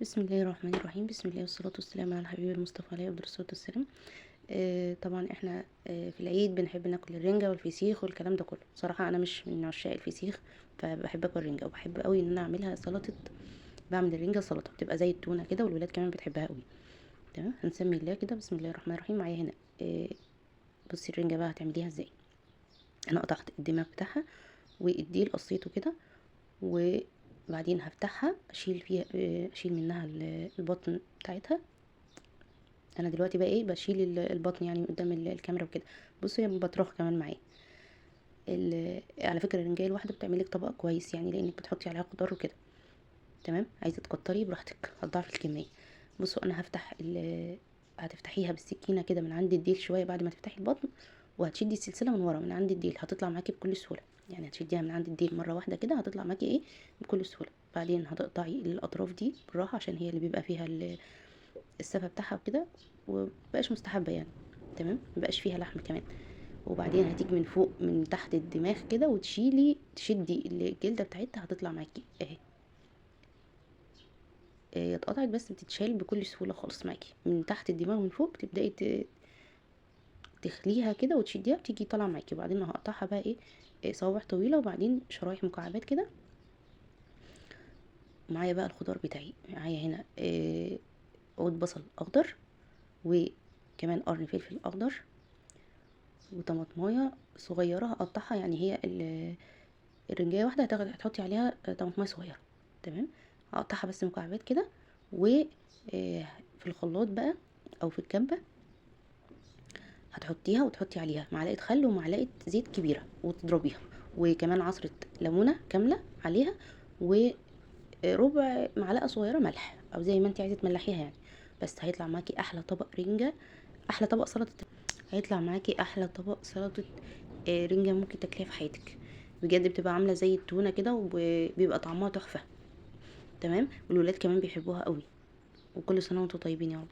بسم الله الرحمن الرحيم. بسم الله والصلاة والسلام على الحبيب المصطفى عليه أفضل الصلاة والسلام. طبعا احنا في العيد بنحب ناكل الرنجة والفسيخ والكلام ده كله. صراحة انا مش من عشاق الفسيخ، فبحب اكل رنجة وبحب قوي ان انا اعملها سلطة. بعمل الرنجة سلطة بتبقى زي التونة كده، والولاد كمان بتحبها قوي. تمام، هنسمي الله كده. بسم الله الرحمن الرحيم. معايا هنا بصي الرنجة بقى هتعمليها ازاي. انا قطعت الدماغ بتاعها والديل قصيته كده، وبعدين هفتحها اشيل فيها اشيل منها البطن بتاعتها. انا دلوقتي بقى ايه بشيل البطن يعني قدام الكاميرا وكده. بصوا هي بطرخ كمان معايا. على فكره الرنجايه الواحده بتعملك طبق كويس يعني، لانك بتحطي عليها خضار وكده. تمام، عايزه تكتري براحتك هتضاعفي الكميه. بصوا انا هفتح هتفتحيها بالسكينه كده من عند الديل شويه بعد ما تفتحي البطن، وهتشدي السلسله من ورا من عند الديل، هتطلع معاكي بكل سهوله. يعني هتشديها من عند الديل مره واحده كده هتطلع معاكي ايه بكل سهوله. بعدين هتقطعي الاطراف دي بالراحه عشان هي اللي بيبقى فيها السفه بتاعها وكده، ومبقاش مستحبه يعني. تمام، مبقاش فيها لحم كمان. وبعدين هتيجي من فوق من تحت الدماغ كده تشدي الجلده بتاعتها هتطلع معاكي اهي. هي اتقطعت بس بتتشال بكل سهوله خالص معاكي من تحت الدماغ. من فوق بتبداي تخليها كده وتشديها بتيجي طالعه معاكي. وبعدين هقطعها بقى ايه صوابع طويله وبعدين شرايح مكعبات كده. معايا بقى الخضار بتاعي. معايا هنا عود بصل اخضر، وكمان قرن فلفل اخضر، وطماطمايه صغيره هقطعها. يعني هي الرنجايه واحده هتحطي عليها طماطمايه صغيره. تمام، هقطعها بس مكعبات كده. و في الخلاط بقى او في الكبه هتحطيها وتحطي عليها معلقه خل ومعلقه زيت كبيره وتضربيها، وكمان عصره ليمونه كامله عليها، وربع معلقه صغيره ملح او زي ما انت عايزه تملحيها يعني. بس هيطلع معاكي احلى طبق رنجه، احلى طبق سلطه. هيطلع معاكي احلى طبق سلطه رنجة ممكن تاكليها في حياتك. بجد بتبقى عاملة زي التونة كده وبيبقى طعمها تحفة. تمام، والولاد كمان بيحبوها قوي. وكل سنة وانتم طيبين يا رب.